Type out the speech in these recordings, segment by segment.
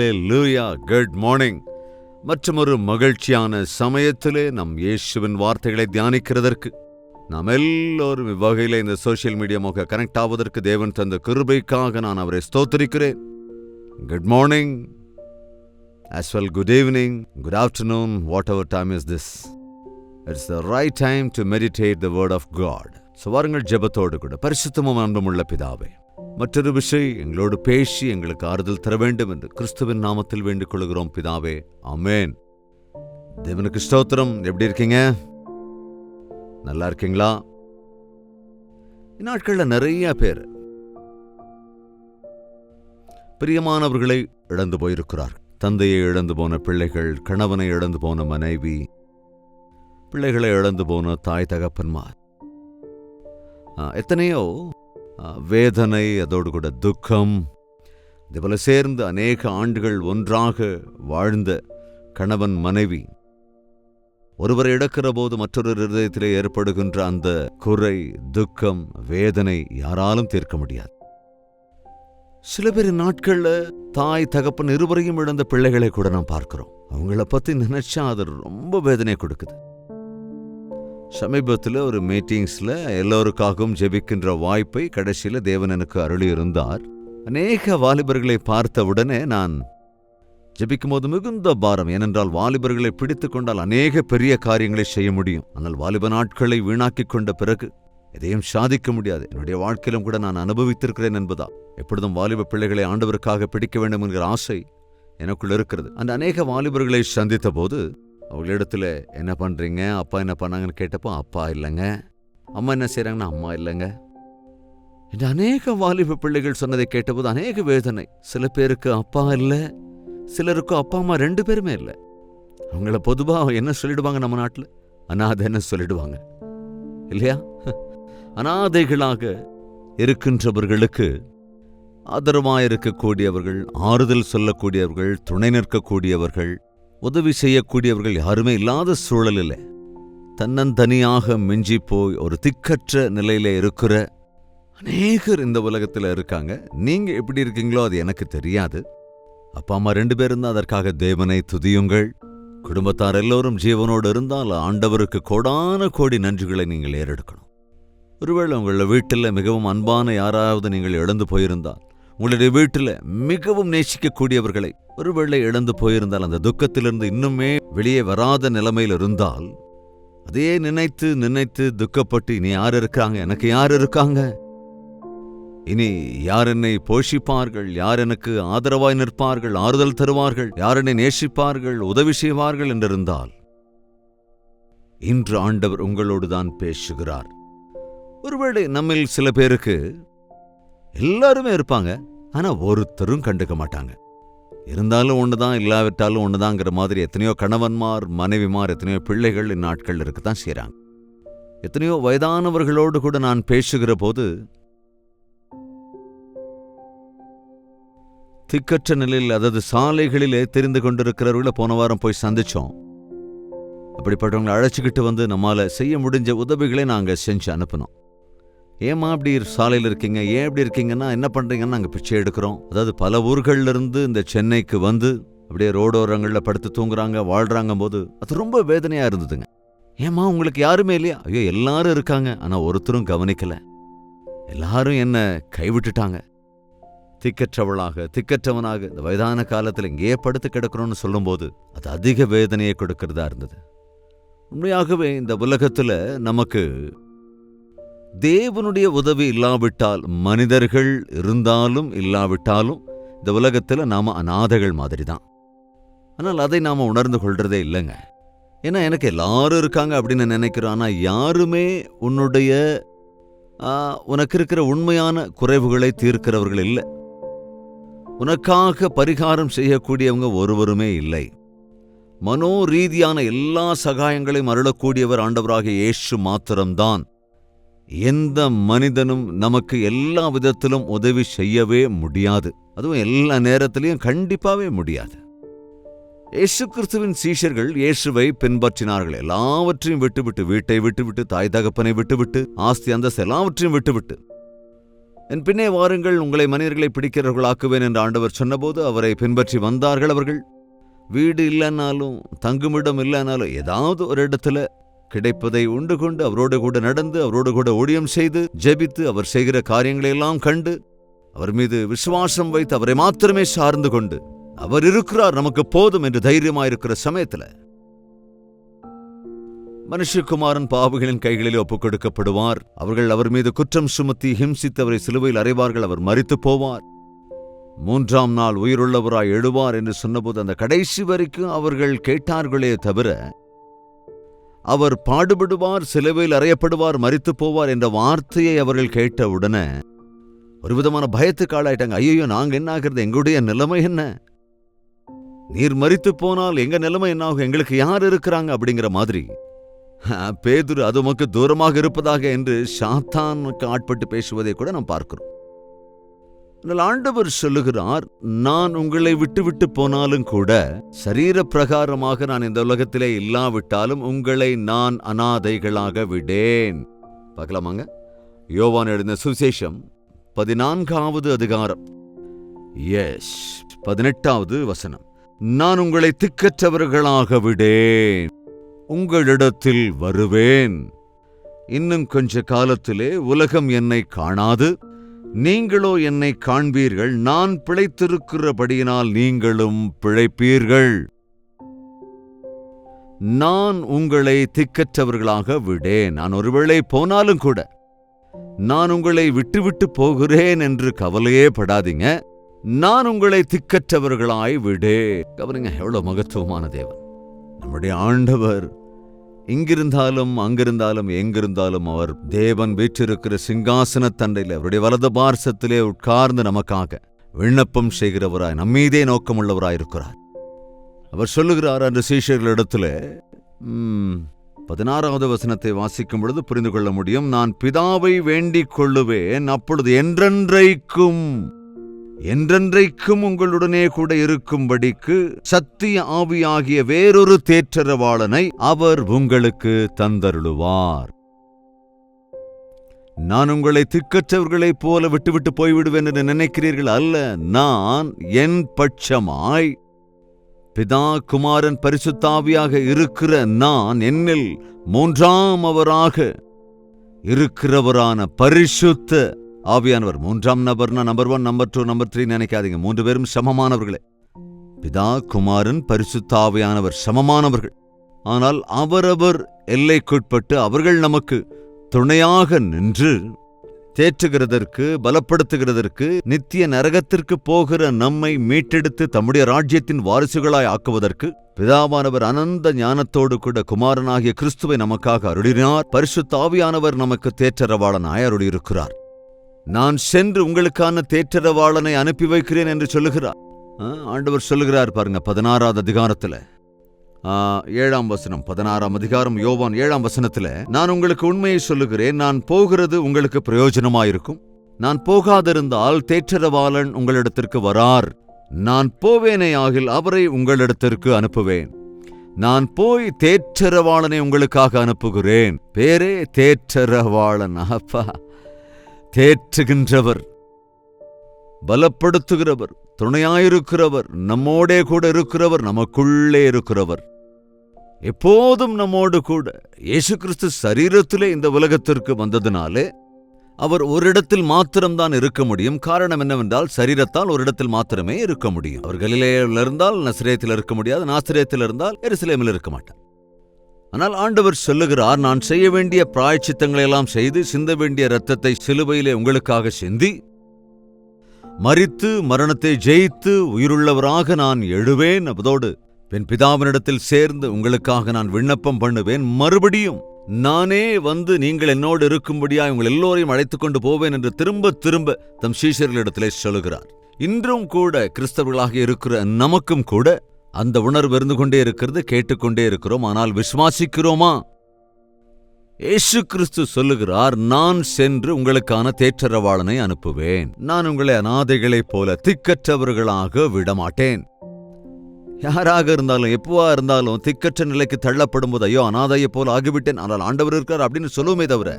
ஹல்லேலூயா, good morning. மற்றொரு மகிழ்ச்சியான சமயத்திலே நம் இயேசுவின் வார்த்தைகளை தியானிக்கிறதற்கு நாம் எல்லோரும் இவ்வகையில் இந்த சோஷியல் மீடியாமாக கனெக்ட் ஆவதற்கு தேவன் தந்த கிருபைக்காக நான் அவரை ஸ்தோத்திரிக்கிறேன். Good morning, as well good evening, good afternoon, whatever time is this. It's the right time to meditate the word of God. So வாருங்கள் ஜெபத்தோடு கூட. பரிசுத்தமும் அன்புமுள்ள பிதாவே, மற்றொரு விஷயம் எங்களோடு பேசி எங்களுக்கு ஆறுதல் தர வேண்டும் என்று கிறிஸ்துவின் நாமத்தில் வேண்டிக் கொள்கிறோம் பிதாவே, ஆமென். தேவனுக்கு ஸ்தோத்திரம். எப்படி இருக்கீங்க? நல்லா இருக்கீங்களா? இந்நாட்கள்ல நிறைய பேர் பிரியமானவர்களை இழந்து போயிருக்கிறார். தந்தையை இழந்து போன பிள்ளைகள், கணவனை இழந்து போன மனைவி, பிள்ளைகளை இழந்து போன தாய் தகப்பன்மார், எத்தனையோ வேதனை, அதோடு கூட துக்கம், இதுபோல சேர்ந்து அநேக ஆண்டுகள் ஒன்றாக வாழ்ந்த கணவன் மனைவி ஒருவரை இழக்கிற போது மற்றொரு இருதயத்திலே ஏற்படுகின்ற அந்த குறை, துக்கம், வேதனை யாராலும் தீர்க்க முடியாது. சில பேர் நாட்கள்ல தாய் தகப்பன் இருவரையும் இழந்த பிள்ளைகளை கூட நாம் பார்க்கிறோம். அவங்கள பத்தி நினைச்சா அது ரொம்ப வேதனை கொடுக்குது. சமீபத்தில் ஒரு மீட்டிங்ஸ்ல எல்லோருக்காகவும் ஜெபிக்கின்ற வாய்ப்பை கடைசியில தேவன் எனக்கு அருளி இருந்தார். அநேக வாலிபர்களை பார்த்த உடனே நான் ஜெபிக்கும் போது மிகுந்த பாரம். ஏனென்றால் வாலிபர்களை பிடித்து கொண்டால் அநேக பெரிய காரியங்களை செய்ய முடியும். ஆனால் வாலிப நாட்களை வீணாக்கி கொண்ட பிறகு எதையும் சாதிக்க முடியாது. என்னுடைய வாழ்க்கையிலும் கூட நான் அனுபவித்திருக்கிறேன் என்பதா. எப்பொழுதும் வாலிப பிள்ளைகளை ஆண்டவருக்காக பிடிக்க வேண்டும் என்கிற ஆசை எனக்குள் இருக்கிறது. அந்த அநேக வாலிபர்களை சந்தித்த போது அவங்களிடத்துல என்ன பண்றீங்க, அப்பா என்ன பண்ணாங்கன்னு கேட்டப்போ அப்பா இல்லைங்க, அம்மா என்ன செய்யறாங்கன்னா அம்மா இல்லைங்க. இந்த அநேக வாலிப பிள்ளைகள் சொன்னதை கேட்டபோது அநேக வேதனை. சில பேருக்கு அப்பா இல்லை, சிலருக்கு அப்பா அம்மா ரெண்டு பேருமே இல்லை. அவங்கள பொதுவாக என்ன சொல்லிடுவாங்க, நம்ம நாட்டில் அனாதைன்னு சொல்லிடுவாங்க இல்லையா? அனாதைகளாக இருக்கின்றவர்களுக்கு ஆதரவாக இருக்கக்கூடியவர்கள், ஆறுதல் சொல்லக்கூடியவர்கள், துணை நிற்கக்கூடியவர்கள், உதவி செய்யக்கூடியவர்கள் யாருமே இல்லாத சூழலில் தன்னந்தனியாக மிஞ்சி போய் ஒரு திக்கற்ற நிலையில இருக்கிற அநேகர் இந்த உலகத்தில் இருக்காங்க. நீங்க எப்படி இருக்கீங்களோ அது எனக்கு தெரியாது. அப்பா அம்மா ரெண்டு பேரும் தான், அதற்காக தேவனை துதியுங்கள். குடும்பத்தார் எல்லோரும் ஜீவனோடு இருந்தால் ஆண்டவருக்கு கோடான கோடி நன்றிகளை நீங்கள் ஏறெடுக்கணும். ஒருவேளை உங்கள வீட்டில் மிகவும் அன்பான யாராவது நீங்கள் இழந்து போயிருந்தால், உங்களுடைய வீட்டில் மிகவும் நேசிக்கக்கூடியவர்களை ஒருவேளை இழந்து போயிருந்தால், அந்த துக்கத்திலிருந்து இன்னுமே வெளியே வராத நிலைமையில் இருந்தால், அதையே நினைத்து நினைத்து துக்கப்பட்டு இனி யார் இருக்காங்க, எனக்கு யார் இருக்காங்க, இனி யார் என்னை போஷிப்பார்கள், யார் எனக்கு ஆதரவாய் நிற்பார்கள், ஆறுதல் தருவார்கள், யார் என்னை நேசிப்பார்கள், உதவி செய்வார்கள் என்றிருந்தால், இன்று ஆண்டவர் உங்களோடு தான் பேசுகிறார். ஒருவேளை நம்மில் சில பேருக்கு எல்லாருமே இருப்பாங்க, ஆனா ஒருத்தரும் கண்டுக்க மாட்டாங்க. இருந்தாலும் ஒண்ணுதான், இல்லாவிட்டாலும் ஒண்ணுதாங்கிற மாதிரி எத்தனையோ கணவன்மார், மனைவிமார், எத்தனையோ பிள்ளைகள் இந்நாட்கள் இருக்கத்தான் செய்றாங்க. எத்தனையோ வயதானவர்களோடு கூட நான் பேசுகிற போது திக்கற்ற நிலையில், அதாவது சாலைகளிலே தெரிந்து கொண்டிருக்கிறவர்களை போன வாரம் போய் சந்திச்சோம். அப்படிப்பட்டவங்களை அழைச்சிக்கிட்டு வந்து நம்மால செய்ய முடிஞ்ச உதவிகளை நாங்க செஞ்சு அனுப்பினோம். ஏமா அப்படி சாலையில் இருக்கீங்க, ஏன் இப்படி இருக்கீங்கன்னா, என்ன பண்றீங்கன்னா நாங்கள் பிச்சை எடுக்கிறோம். அதாவது பல ஊர்கள்ல இருந்து இந்த சென்னைக்கு வந்து அப்படியே ரோடோரங்களில் படுத்து தூங்குறாங்க, வாழ்றாங்க போது அது ரொம்ப வேதனையா இருந்ததுங்க. ஏமா உங்களுக்கு யாருமே இல்லையா? ஐயோ எல்லாரும் இருக்காங்க, ஆனா ஒருத்தரும் கவனிக்கல, எல்லாரும் என்ன கைவிட்டுட்டாங்க. திக்கற்றவளாக, திக்கற்றவனாக இந்த வயதான காலத்தில் இங்கேயே படுத்து கிடக்கிறோம்னு சொல்லும்போது அது அதிக வேதனையை கொடுக்கிறதா இருந்தது. உண்மையாகவே இந்த உலகத்துல நமக்கு தேவனுடைய உதவி இல்லாவிட்டால், மனிதர்கள் இருந்தாலும் இல்லாவிட்டாலும் இந்த உலகத்துல நாம அநாதைகள் மாதிரி தான். ஆனால் அதை நாம உணர்ந்து கொள்றதே இல்லைங்க. ஏன்னா எனக்கு எல்லாரும் இருக்காங்க அப்படின்னு நினைக்கிறோம், ஆனா யாருமே உனக்கு இருக்கிற உண்மையான குறைவுகளை தீர்க்கிறவர்கள் இல்லை. உனக்காக பரிகாரம் செய்யக்கூடியவங்க ஒருவருமே இல்லை. மனோ ரீதியான எல்லா சகாயங்களையும் அருளக்கூடியவர் ஆண்டவராகிய இயேசு மாத்திரம்தான். எந்த மனிதனும் நமக்கு எல்லா விதத்திலும் உதவி செய்யவே முடியாது. அதுவும் எல்லா நேரத்திலையும் கண்டிப்பாவே முடியாது. இயேசு கிறிஸ்துவின் சீஷர்கள் இயேசுவை பின்பற்றினார்கள். எல்லாவற்றையும் விட்டுவிட்டு, வீட்டை விட்டுவிட்டு, தாய் தகப்பனை விட்டுவிட்டு, ஆஸ்தி அந்தஸ்து எல்லாவற்றையும் விட்டுவிட்டு என் பின்னே வாருங்கள், உங்களை மனிதர்களை பிடிக்கிறவர்களாக்குவேன் என்று ஆண்டவர் சொன்னபோது அவரை பின்பற்றி வந்தார்கள். அவர்கள் வீடு இல்லைன்னாலும் தங்குமிடம் இல்லைனாலும் ஏதாவது ஒரு இடத்துல கிடைப்பதை உண்டு கொண்டு அவரோடு கூட நடந்து அவரோடு கூட ஊழியம் செய்து ஜெபித்து அவர் செய்கிற காரியங்களை எல்லாம் கண்டு அவர் மீது விசுவாசம் வைத்து அவரை மாத்திரமே சார்ந்து கொண்டு அவர் இருக்கிறார், நமக்கு போதும் என்று தைரியமாயிருக்கிற சமயத்துல மனுஷகுமாரன் பாவிகளின் கைகளில் ஒப்புக் கொடுக்கப்படுவார். அவர்கள் அவர் மீது குற்றம் சுமத்தி ஹிம்சித்து அவரை சிலுவையில் அறைவார்கள். அவர் மரித்து போவார், 3ஆம் நாள் உயிருள்ளவராய் எழுவார் என்று சொன்னபோது அந்த கடைசி வரைக்கும் அவர்கள் கேட்டார்களே தவிர அவர் பாடுபடுவார், சிலுவையில் அறையப்படுவார், மரித்து போவார் என்ற வார்த்தையை அவர்கள் கேட்டவுடனே ஒரு விதமான பயத்துக்கு ஆளாயிட்டாங்க. ஐயோ, நாங்க என்ன ஆகிறது, எங்களுடைய நிலைமை என்ன, நீர் மரித்து போனால் எங்க நிலைமை என்ன ஆகும், எங்களுக்கு யார் இருக்கிறாங்க அப்படிங்கிற மாதிரி. பேதுரு அது உமக்கு தூரமாக இருப்பதாக என்று சாத்தானுக்கு ஆட்பட்டு பேசுவதை கூட நாம் பார்க்கிறோம். ஆண்டவர் சொல்லுகிறார், நான் உங்களை விட்டு விட்டு போனாலும் கூட, சரீர பிரகாரமாக நான் இந்த உலகத்திலே இல்லாவிட்டாலும் உங்களை நான் அனாதைகளாக விடேன். பார்க்கலாமாங்க? யோவான் எழுதின சுவிசேஷம் 14வது அதிகாரம் 18வது வசனம். நான் உங்களை திக்கற்றவர்களாக விடேன், உங்களிடத்தில் வருவேன். இன்னும் கொஞ்ச காலத்திலே உலகம் என்னை காணாது, நீங்களோ என்னை காண்பீர்கள். நான் பிழைத்திருக்கிறபடியினால் நீங்களும் பிழைப்பீர்கள். நான் உங்களை திக்கற்றவர்களாக விடேன். நான் ஒருவேளை போனாலும் கூட நான் உங்களை விட்டுவிட்டு போகிறேன் என்று கவலையே படாதீங்க. நான் உங்களை திக்கற்றவர்களாய் விடேன். கவனிங்க, எவ்வளவு மகத்துவமான தேவன் நம்முடைய ஆண்டவர். இங்கிருந்தாலும் அங்கிருந்தாலும் எங்கிருந்தாலும் அவர் தேவன் வீற்றிருக்கிற சிங்காசன தண்டையில் அவருடைய வலது பார்சத்திலே உட்கார்ந்து நமக்காக விண்ணப்பம் செய்கிறவராய் நம்மீதே நோக்கமுள்ளவராயிருக்கிறார். அவர் சொல்லுகிறார் அந்த சீஷர்களிடத்துல 16வது வசனத்தை வாசிக்கும் பொழுது புரிந்து கொள்ள முடியும். நான் பிதாவை வேண்டிக் கொள்ளுவேன், அப்பொழுது என்றென்றைக்கும் உங்களுடனே கூட இருக்கும்படிக்கு சத்திய ஆவியாகிய வேறொரு தேற்றரவாளனை அவர் உங்களுக்கு தந்தருளுவார். நான் உங்களை திக்கற்றவர்களைப் போல விட்டுவிட்டு போய்விடுவேன் என்று நினைக்கிறீர்கள் அல்ல. நான் என் பட்சமாய் பிதா குமாரன் பரிசுத்தாவியாக இருக்கிற நான் என்னில் 3ஆம் அவராக இருக்கிறவரான பரிசுத்த ஆவியானவர். 3ஆம் நபர்னா நம்பர் 1, நம்பர் 2, நம்பர் 3 நினைக்காதீங்க. 3 பேரும் சமமானவர்களே. பிதா குமாரன் பரிசுத்த ஆவியானவர் சமமானவர்கள். ஆனால் அவரவர் எல்லைக்குட்பட்டு அவர்கள் நமக்கு துணையாக நின்று தேற்றுகிறதற்கு, பலப்படுத்துகிறதற்கு, நித்திய நரகத்திற்கு போகிற நம்மை மீட்டெடுத்து தம்முடைய ராஜ்யத்தின் வாரிசுகளாய் ஆக்குவதற்கு பிதாவானவர் அனந்த ஞானத்தோடு கூட குமாரனாகிய கிறிஸ்துவை நமக்காக அருளினார். பரிசுத்த ஆவியானவர் நமக்கு தேற்றரவாளனாய் அருளியிருக்கிறார். நான் சென்று உங்களுக்கான தேற்றரவாளனை அனுப்பி வைக்கிறேன் என்று சொல்லுகிறார். ஆண்டவர் சொல்லுகிறார் பாருங்க, 16வது அதிகாரத்துல 7ஆம் வசனம். 16ஆம் அதிகாரம் யோவான் 7ஆம் வசனத்துல, நான் உங்களுக்கு உண்மையை சொல்லுகிறேன், நான் போகிறது உங்களுக்கு பிரயோஜனமாயிருக்கும். நான் போகாதிருந்தால் தேற்றரவாளன் உங்களிடத்திற்கு வரார். நான் போவேனே ஆகில் அவரை உங்களிடத்திற்கு அனுப்புவேன். நான் போய் தேற்றரவாளனை உங்களுக்காக அனுப்புகிறேன். பேரே தேற்றரவாளன். அப்பா, தேற்றுகின்றவர், பலப்படுத்துகிறவர், துணையாயிருக்கிறவர், நம்மோடே கூட இருக்கிறவர், நமக்குள்ளே இருக்கிறவர், எப்போதும் நம்மோடு கூட. இயேசு கிறிஸ்து சரீரத்திலே இந்த உலகத்திற்கு வந்ததினாலே அவர் ஒரு இடத்தில் மாத்திரம்தான் இருக்க முடியும். காரணம் என்னவென்றால், சரீரத்தால் ஒரு இடத்தில் மாத்திரமே இருக்க முடியும். அவர் கலிலேயில் இருந்தால் நசரேத்தில் இருக்க முடியாது, நாசரேத்தில் இருந்தால் எருசலேமில் இருக்க மாட்டார். ஆனால் ஆண்டவர் சொல்லுகிறார், நான் செய்ய வேண்டிய பிராயச்சித்தங்களை எல்லாம் செய்து சிந்த வேண்டிய இரத்தத்தை சிலுவையிலே உங்களுக்காக சிந்தி மரித்து மரணத்தை ஜெயித்து உயிருள்ளவராக நான் எழுவேன். அதோடு என் பிதாவினிடத்தில் சேர்ந்து உங்களுக்காக நான் விண்ணப்பம் பண்ணுவேன். மறுபடியும் நானே வந்து நீங்கள் என்னோடு இருக்கும்படியாய் உங்கள் எல்லோரையும் அழைத்துக் கொண்டு போவேன் என்று திரும்ப திரும்ப தம் சீஷர்களிடத்திலே சொல்லுகிறார். இன்றும் கூட கிறிஸ்தவர்களாக இருக்கிற நமக்கும் கூட அந்த உணர்வு இருந்து கொண்டே இருக்கிறது, கேட்டுக்கொண்டே இருக்கிறோம். ஆனால் விசுவாசிக்கிறோமா? இயேசு கிறிஸ்து சொல்லுகிறார், நான் சென்று உங்களுக்கான தேற்றரவாளனை அனுப்புவேன். நான் உங்களை அனாதைகளைப் போல திக்கற்றவர்களாக விடமாட்டேன். யாராக இருந்தாலும் எப்பவா இருந்தாலும் திக்கற்ற நிலைக்கு தள்ளப்படும் போது ஐயோ அனாதையை போல ஆகிவிட்டேன், ஆனால் ஆண்டவர் இருக்கார் அப்படின்னு சொல்லுவோமே தவிர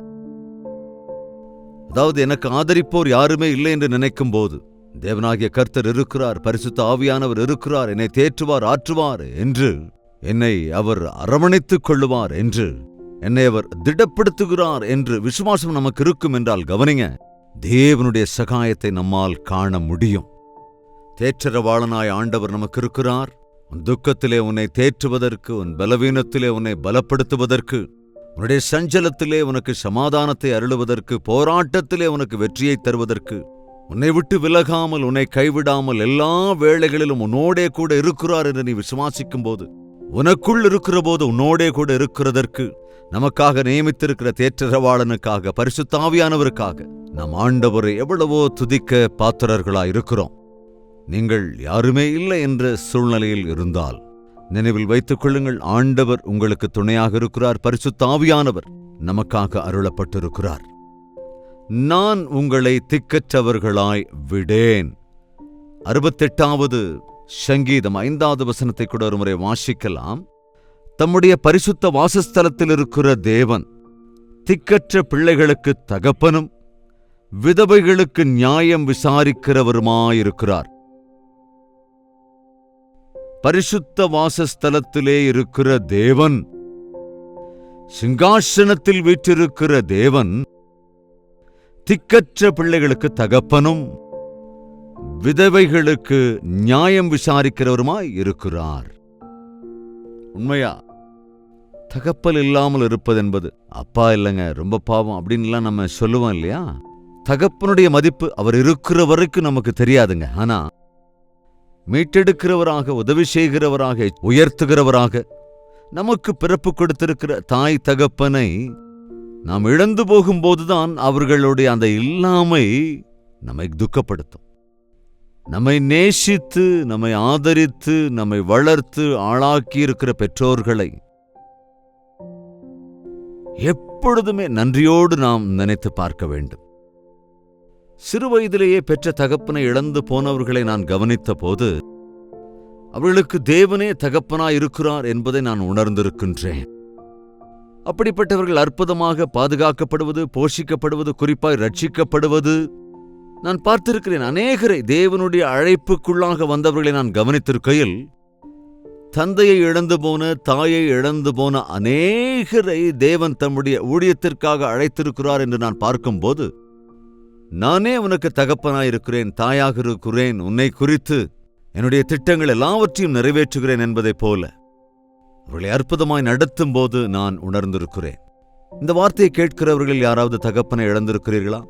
அதாவது எனக்கு ஆதரிப்போர் யாருமே இல்லை என்று நினைக்கும் போது தேவனாகிய கர்த்தர் இருக்கிறார், பரிசுத்த ஆவியானவர் இருக்கிறார், என்னை தேற்றுவார், ஆற்றுவார் என்று, என்னை அவர் அரவணைத்துக் கொள்ளுவார் என்று, என்னை அவர் திடப்படுத்துகிறார் என்று விசுவாசம் நமக்கு இருக்கும் என்றால் கவனிங்க, தேவனுடைய சகாயத்தை நம்மால் காண முடியும். தேற்றரவாளனாய் ஆண்டவர் நமக்கு இருக்கிறார். உன் துக்கத்திலே உன்னை தேற்றுவதற்கு, உன் பலவீனத்திலே உன்னை பலப்படுத்துவதற்கு, உன்னுடைய சஞ்சலத்திலே உனக்கு சமாதானத்தை அருளுவதற்கு, போராட்டத்திலே உனக்கு வெற்றியை தருவதற்கு, உன்னை விட்டு விலகாமல், உன்னை கைவிடாமல் எல்லா வேளைகளிலும் உன்னோடே கூட இருக்கிறார் என்று நீ விசுவாசிக்கும் போது, உனக்குள் இருக்கிற போது உன்னோடே கூட இருக்கிறதற்கு, நமக்காக நியமித்திருக்கிற தேற்றரவாளனுக்காக, பரிசுத்த ஆவியானவருக்காக நம் ஆண்டவரை எவ்வளவோ துதிக்க பாத்திரர்களாயிருக்கிறோம். நீங்கள் யாருமே இல்லை என்ற சூழ்நிலையில் இருந்தால் நினைவில் வைத்துக் கொள்ளுங்கள், ஆண்டவர் உங்களுக்கு துணையாக இருக்கிறார். பரிசுத்த ஆவியானவர் நமக்காக அருளப்பட்டிருக்கிறார். நான் உங்களை திக்கற்றவர்களாய் விடேன். 68வது சங்கீதம் 5வது வசனத்தை கூட ஒரு முறை வாசிக்கலாம். தம்முடைய பரிசுத்த வாசஸ்தலத்தில் இருக்கிற தேவன் திக்கற்ற பிள்ளைகளுக்கு தகப்பனும் விதவைகளுக்கு நியாயம் விசாரிக்கிறவருமாயிருக்கிறார். பரிசுத்த வாசஸ்தலத்திலே இருக்கிற தேவன், சிங்காசனத்தில் வீற்றிருக்கிற தேவன் திக்கற்ற பிள்ளைகளுக்கு தகப்பனும் விதவைகளுக்கு நியாயம் விசாரிக்கிறவருமாய் இருக்கிறார். உண்மையா? தகப்பல் இல்லாமல் இருப்பது என்பது, அப்பா இல்லைங்க ரொம்ப பாவம் அப்படின்லாம் நம்ம சொல்லுவோம் இல்லையா? தகப்பனுடைய மதிப்பு அவர் இருக்கிற வரைக்கும் நமக்கு தெரியாதுங்க. ஆனா மீட்டெடுக்கிறவராக, உதவி செய்கிறவராக, உயர்த்துகிறவராக நமக்கு பிறப்பு கொடுத்திருக்கிற தாய் தகப்பனை நாம் இழந்து போகும்போதுதான் அவர்களுடைய அந்த இல்லாமை நம்மை துக்கப்படுத்தும். நம்மை நேசித்து, நம்மை ஆதரித்து, நம்மை வளர்த்து ஆளாக்கி இருக்கிற பெற்றோர்களை எப்பொழுதுமே நன்றியோடு நாம் நினைத்து பார்க்க வேண்டும். சிறு வயதிலேயே பெற்ற தகப்பனை இழந்து போனவர்களை நான் கவனித்த போது அவர்களுக்கு தேவனே தகப்பனாய் இருக்கிறார் என்பதை நான் உணர்ந்திருக்கின்றேன். அப்படிப்பட்டவர்கள் அற்புதமாக பாதுகாக்கப்படுவது, போஷிக்கப்படுவது, குறிப்பாய் ரட்சிக்கப்படுவது நான் பார்த்திருக்கிறேன். அநேகரை தேவனுடைய அழைப்புக்குள்ளாக வந்தவர்களை நான் கவனித்திருக்கையில், தந்தையை இழந்து போன, தாயை இழந்து போன அநேகரை தேவன் தம்முடைய ஊழியத்திற்காக அழைத்திருக்கிறார் என்று நான் பார்க்கும்போது, நானே உனக்கு தகப்பனாயிருக்கிறேன், தாயாக இருக்கிறேன், உன்னை குறித்து என்னுடைய திட்டங்கள் எல்லாவற்றையும் நிறைவேற்றுகிறேன் என்பதைப் போல அவர்களை அற்புதமாய் நடத்தும் போது நான் உணர்ந்திருக்கிறேன். இந்த வார்த்தையை கேட்கிறவர்கள் யாராவது தகப்பனை இழந்திருக்கிறீர்களா?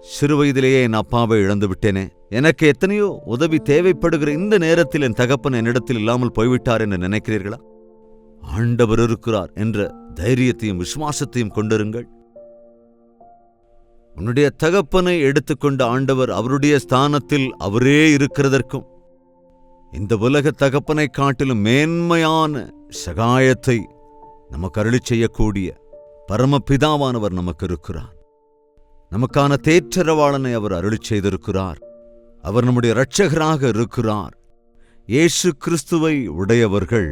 சிறு வயதிலேயே என் அப்பாவை இழந்து விட்டேனே, எனக்கு எத்தனையோ உதவி தேவைப்படுகிற இந்த நேரத்தில் என் தகப்பன் என்னிடத்தில் இல்லாமல் போய்விட்டார் என்று நினைக்கிறீர்களா? ஆண்டவர் இருக்கிறார் என்ற தைரியத்தையும் விசுவாசத்தையும் கொண்டிருங்கள். உன்னுடைய தகப்பனை எடுத்துக்கொண்ட ஆண்டவர் அவருடைய ஸ்தானத்தில் அவரே இருக்கிறதற்கும், இந்த உலக தகப்பனை காட்டிலும் மேன்மையான சகாயத்தை நமக்கு அருளி செய்யக்கூடிய பரமபிதாவானவர் நமக்கு இருக்கிறார். நமக்கான தேற்றரவாளனை அவர் அருளி செய்திருக்கிறார். அவர் நம்முடைய இரட்சகராக இருக்கிறார். இயேசு கிறிஸ்துவை உடையவர்கள்,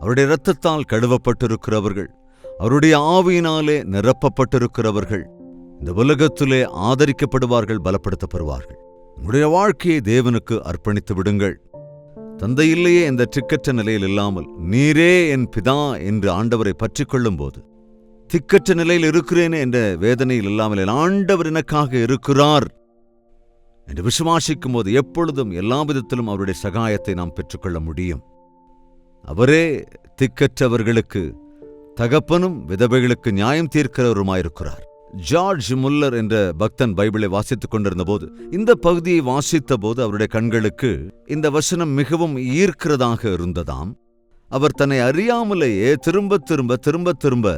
அவருடைய இரத்தத்தால் கழுவப்பட்டிருக்கிறவர்கள், அவருடைய ஆவியினாலே நிரப்பப்பட்டிருக்கிறவர்கள் இந்த உலகத்திலே ஆதரிக்கப்படுவார்கள், பலப்படுத்தப்படுவார்கள். உங்களுடைய வாழ்க்கையை தேவனுக்கு அர்ப்பணித்து விடுங்கள். தந்தை இல்லையே இந்த திக்கற்ற நிலையில் இல்லாமல் நீரே என் பிதா என்று ஆண்டவரை பற்றிக் கொள்ளும் போது, திக்கற்ற நிலையில் இருக்கிறேனே என்ற வேதனையில் இல்லாமல் என் ஆண்டவர் எனக்காக இருக்கிறார் என்று விசுவாசிக்கும் போது எப்பொழுதும் எல்லா விதத்திலும் அவருடைய சகாயத்தை நாம் பெற்றுக்கொள்ள முடியும். அவரே திக்கற்றவர்களுக்கு தகப்பனும் விதவைகளுக்கு நியாயம் தீர்க்கிறவருமாயிருக்கிறார். ஜார்ஜ் முல்லர் என்ற பக்தன் பைபிளை வாசித்துக் கொண்டிருந்த போது, இந்த பகுதியை வாசித்த போது அவருடைய கண்களுக்கு இந்த வசனம் மிகவும் ஈர்க்கிறதாக இருந்ததாம். அவர் தன்னை அறியாமலேயே திரும்ப திரும்ப திரும்ப திரும்ப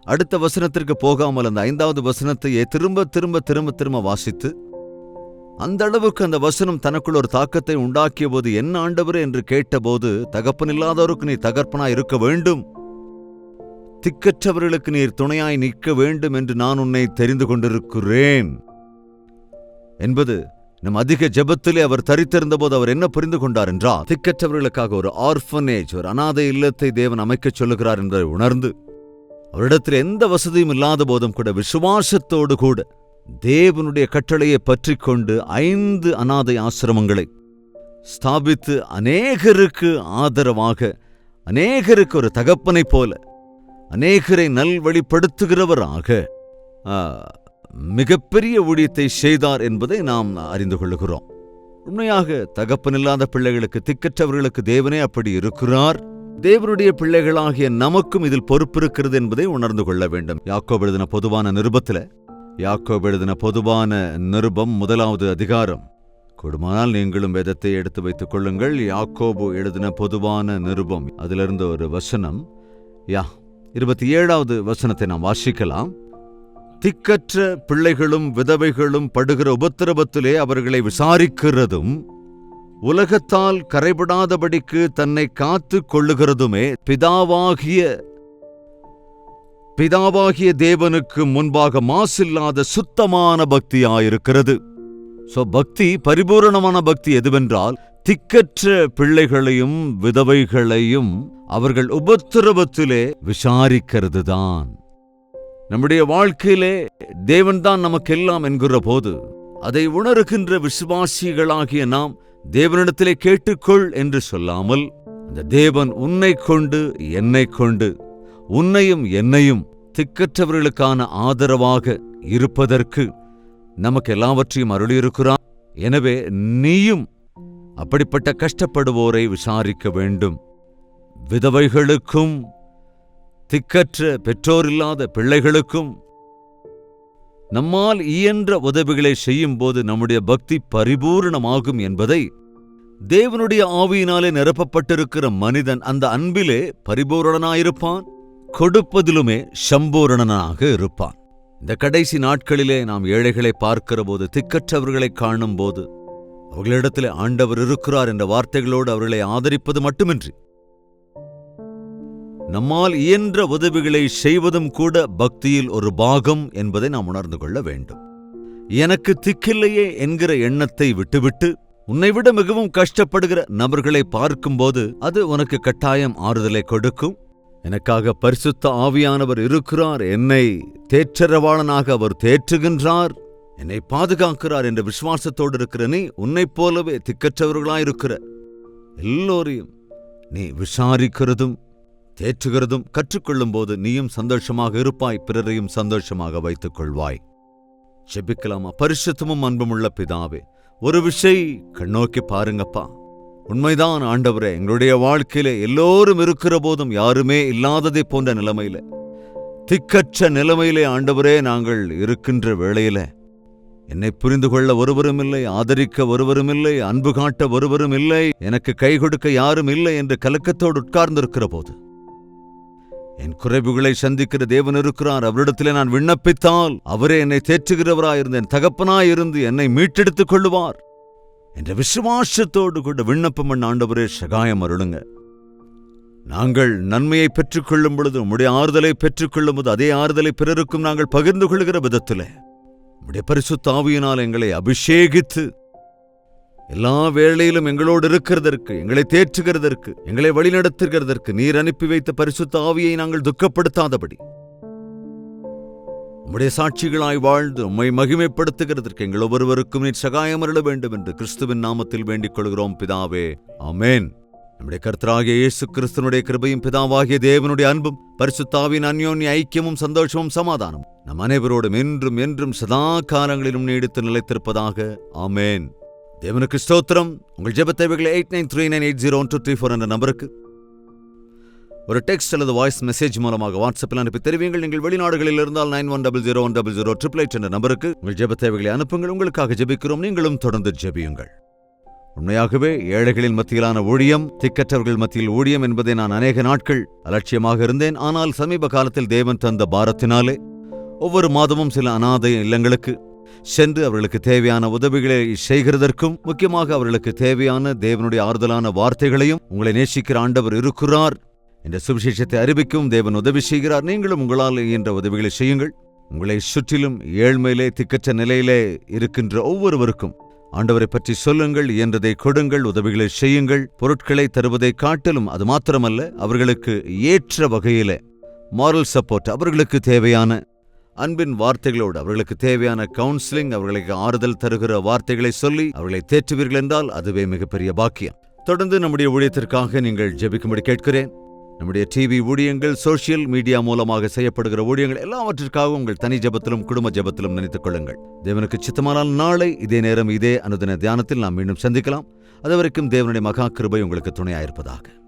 அடுத்த வசனத்திற்கு போகாமல் அந்த 5வது வசனத்தையே திரும்ப திரும்ப திரும்ப திரும்ப வாசித்து, அந்த அளவுக்கு அந்த வசனம் தனக்குள் ஒரு தாக்கத்தை உண்டாக்கிய போது, என்ன ஆண்டவரே என்று கேட்டபோது, தகப்பனில்லாதவருக்கு நீ தகப்பனாய் இருக்க வேண்டும், திக்கற்றவர்களுக்கு நீர் துணையாய் நிற்க வேண்டும் என்று நான் உன்னை தெரிந்து கொண்டிருக்கிறேன் என்பது நம் அதிக ஜெபத்திலே அவர் தரித்திருந்த போது அவர் என்ன புரிந்து கொண்டார் என்றால், திக்கற்றவர்களுக்காக ஒரு ஆர்ஃபனேஜ், ஒரு அநாதை இல்லத்தை தேவன் அமைக்கச் சொல்லுகிறார் என்பதை உணர்ந்து, அவரிடத்தில் எந்த வசதியும் இல்லாத போதும் கூட விசுவாசத்தோடு கூட தேவனுடைய கட்டளையை பற்றி கொண்டு 5 அநாதை ஆசிரமங்களை ஸ்தாபித்து அநேகருக்கு ஆதரவாக, அநேகருக்கு ஒரு தகப்பனைப் போல, அநேகரை நல்வழிப்படுத்துகிறவராக மிகப்பெரிய ஊழியத்தை செய்தார் என்பதை நாம் அறிந்து கொள்ளுகிறோம். உண்மையாக தகப்பனில்லாத பிள்ளைகளுக்கு, திக்கற்றவர்களுக்கு தேவனே அப்படி இருக்கிறார். தேவனுடைய பிள்ளைகளாகிய நமக்கும் இதில் பொறுப்பு இருக்கிறது என்பதை உணர்ந்து கொள்ள வேண்டும். யாக்கோபு எழுதின பொதுவான நிருபத்தில், யாக்கோபு எழுதின பொதுவான நிருபம் 1வது அதிகாரம், கூடுமானால் நீங்களும் வேதத்தை எடுத்து வைத்துக் கொள்ளுங்கள். யாக்கோபு எழுதின பொதுவான நிருபம், அதிலிருந்து ஒரு வசனம், 27வது வசனத்தை நாம் வாசிக்கலாம். திக்கற்ற பிள்ளைகளும் விதவைகளும் படுகிற உபத்திரவத்திலே அவர்களை விசாரிக்கிறதும், உலகத்தால் கரைபடாதபடிக்கு தன்னை காத்து கொள்ளுகிறதுமே பிதாவாகிய தேவனுக்கு முன்பாக மாசில்லாத சுத்தமான பக்தியாயிருக்கிறது. பக்தி, பரிபூரணமான பக்தி எதுவென்றால், திக்கற்ற பிள்ளைகளையும் விதவைகளையும் அவர்கள் உபத்திரவத்திலே விசாரிக்கிறதுதான். நம்முடைய வாழ்க்கையிலே தேவன்தான் நமக்கெல்லாம் என்கிற போது, அதை உணர்கின்ற விசுவாசிகளாகிய நாம் தேவனிடத்திலே கேட்டுக்கொள் என்று சொல்லாமல், அந்த தேவன் உன்னை கொண்டு, என்னை கொண்டு, உன்னையும் என்னையும் திக்கற்றவர்களுக்கான ஆதரவாக இருப்பதற்கு நமக்கு எல்லாவற்றையும் அருளியிருக்கிறார். எனவே நீயும் அப்படிப்பட்ட கஷ்டப்படுவோரை விசாரிக்க வேண்டும். விதவைகளுக்கும் திக்கற்ற பெற்றோரில்லாத பிள்ளைகளுக்கும் நம்மால் இயன்ற உதவிகளை செய்யும் போது நம்முடைய பக்தி பரிபூர்ணமாகும் என்பதை தேவனுடைய ஆவியினாலே நிரப்பப்பட்டிருக்கிற மனிதன் அந்த அன்பிலே பரிபூரணனாயிருப்பான், கொடுப்பதிலுமே சம்பூரணனாக இருப்பான். இந்த கடைசி நாட்களிலே நாம் ஏழைகளை பார்க்கிற போது, திக்கற்றவர்களை காணும் போது, அவர்களிடத்திலே ஆண்டவர் இருக்கிறார் என்ற வார்த்தைகளோடு அவர்களை ஆதரிப்பது மட்டுமின்றி, நம்மால் இயன்ற உதவிகளை செய்வதும் கூட பக்தியில் ஒரு பாகம் என்பதை நாம் உணர்ந்து கொள்ள வேண்டும். எனக்கு திக்கில்லையே என்கிற எண்ணத்தை விட்டுவிட்டு உன்னைவிட மிகவும் கஷ்டப்படுகிற நபர்களை பார்க்கும்போது அது உனக்கு கட்டாயம் ஆறுதலை கொடுக்கும். எனக்காக பரிசுத்த ஆவியானவர் இருக்கிறார், என்னை தேற்றரவாளனாக அவர் தேற்றுகின்றார், என்னை பாதுகாக்கிறார் என்ற விசுவாசத்தோடு இருக்கிற நீ, உன்னைப் போலவே திக்கற்றவர்களாயிருக்கிற எல்லோரையும் நீ விசாரிக்கிறதும் தேற்றுகிறதும் கற்றுக்கொள்ளும் போது நீயும் சந்தோஷமாக இருப்பாய், பிறரையும் சந்தோஷமாக வைத்துக் கொள்வாய். ஜெபிக்கலாமா? பரிசுத்தமும் அன்புமுள்ள பிதாவே, ஒரு விஷயம் கண்ணோக்கி பாருங்கப்பா. உண்மைதான் ஆண்டவரே, எங்களுடைய வாழ்க்கையில எல்லோரும் இருக்கிற போதும் யாருமே இல்லாததை போன்ற நிலைமையில, திக்கற்ற நிலைமையிலே ஆண்டவரே நாங்கள் இருக்கின்ற வேளையில, என்னை புரிந்து கொள்ள ஒருவரும் இல்லை, ஆதரிக்க ஒருவரும் இல்லை, அன்பு காட்ட ஒருவரும் இல்லை, எனக்கு கை கொடுக்க யாரும் இல்லை என்று கலக்கத்தோடு உட்கார்ந்திருக்கிற போது, என் குறைவுகளை சந்திக்கிற தேவன் இருக்கிறார், அவரிடத்திலே நான் விண்ணப்பித்தால் அவரே என்னை தேற்றுகிறவராயிருந்து என் தகப்பனாயிருந்து என்னை மீட்டெடுத்துக் கொள்ளுவார் என்ற விசுவாசத்தோடு கூட விண்ணப்பம் பண்ண ஆண்டவரே சகாயம் அருளுங்க. நாங்கள் நன்மையை பெற்றுக்கொள்ளும் பொழுது, உம்முடைய ஆறுதலை பெற்றுக்கொள்ளும் போது, அதே ஆறுதலை பிறருக்கும் நாங்கள் பகிர்ந்து கொள்கிற விதத்திலே உம்முடைய பரிசுத்த ஆவியினால் எங்களை அபிஷேகித்து எல்லா வேளையிலும் எங்களோடு இருக்கிறதற்கு, எங்களை தேற்றுகிறதற்கு, எங்களை வழிநடத்துகிறதற்கு நீர் அனுப்பி வைத்த பரிசுத்த ஆவியை நாங்கள் துக்கப்படுத்தாதபடி உம்முடைய சாட்சிகளாய் வாழ்ந்து உம்மை மகிமைப்படுத்துகிறதற்கு எங்கள் ஒவ்வொருவருக்கும் நீர் சகாயம் அருள வேண்டும் என்று கிறிஸ்துவின் நாமத்தில் வேண்டிக் கொள்கிறோம் பிதாவே, ஆமென். நம்முடைய கர்த்தராகிய இயேசு கிறிஸ்துவினுடைய கிருபையும் பிதாவாகிய தேவனுடைய அன்பும் பரிசுத்த ஆவியின் அந்யோன்ய ஐக்கியமும் சந்தோஷமும் சமாதானம் நம் அனைவரோடும் என்றும் என்றும் சதா காலங்களிலும் நீடித்து நிலைத்திருப்பதாக, ஆமென். தேவனுக்கு ஸ்தோத்திரம். உங்கள் ஜெப தேவைகளை 8939801234 என்ற நம்பருக்கு ஒரு டெக்ஸ்ட் அல்லது வாய்ஸ் மெசேஜ் மூலமாக வாட்ஸ்அப்பில் அனுப்பி தெரிவிங்கள். நீங்கள் வெளிநாடுகளில் இருந்தால் 9100100888 என்ற நம்பருக்கு உங்கள் ஜெப தேவைகளை அனுப்புங்கள். உங்களுக்காக ஜெபிக்கிறோம், நீங்களும் தொடர்ந்து ஜெபியுங்கள். உண்மையாகவே ஏழைகளின் மத்தியிலான ஊழியம், திக்கற்றவர்கள் மத்தியில் ஊழியம் என்பதை நான் அநேக நாட்கள் அலட்சியமாக இருந்தேன். ஆனால் சமீப காலத்தில் தேவன் தந்த பாரத்தினாலே ஒவ்வொரு மாதமும் சில அநாதை இல்லங்களுக்கு சென்று அவர்களுக்கு தேவையான உதவிகளை செய்கிறதற்கும், முக்கியமாக அவர்களுக்கு தேவையான தேவனுடைய ஆறுதலான வார்த்தைகளையும், உங்களை நேசிக்கிற ஆண்டவர் இருக்கிறார் என்ற சுவிசேஷத்தை அறிவிக்கவும் தேவன் உதவி செய்கிறார். நீங்களும் உங்களால் என்ற உதவிகளை செய்யுங்கள். உங்களை சுற்றிலும் ஏழ்மையிலே திக்கற்ற நிலையிலே இருக்கின்ற ஒவ்வொருவருக்கும் ஆண்டவரை பற்றி சொல்லுங்கள், இயன்றதை கொடுங்கள், உதவிகளை செய்யுங்கள். பொருட்களை தருவதை காட்டிலும் அது மாத்திரமல்ல, அவர்களுக்கு ஏற்ற வகையில மாரல் சப்போர்ட், அவர்களுக்கு தேவையான அன்பின் வார்த்தைகளோடு அவர்களுக்கு தேவையான கவுன்சிலிங், அவர்களுக்கு ஆறுதல் தருகிற வார்த்தைகளை சொல்லி அவர்களை தேற்றுவீர்கள் என்றால் அதுவே மிகப்பெரிய பாக்கியம். தொடர்ந்து நம்முடைய ஊழியத்திற்காக நீங்கள் ஜெபிக்கும்படி கேட்கிறேன். நம்முடைய டிவி ஊழியங்கள், சோசியல் மீடியா மூலமாக செய்யப்படுகிற ஊழியங்கள் எல்லாவற்றிற்காக உங்கள் தனி ஜெபத்திலும் குடும்ப ஜெபத்திலும் நினைத்துக் கொள்ளுங்கள். தேவனுக்கு சித்தமானால் நாளை இதே நேரம் இதே அனுதின தியானத்தில் நாம் மீண்டும் சந்திக்கலாம். அதுவரைக்கும் தேவனுடைய மகா கிருபை உங்களுக்கு துணையாயிருப்பதாக.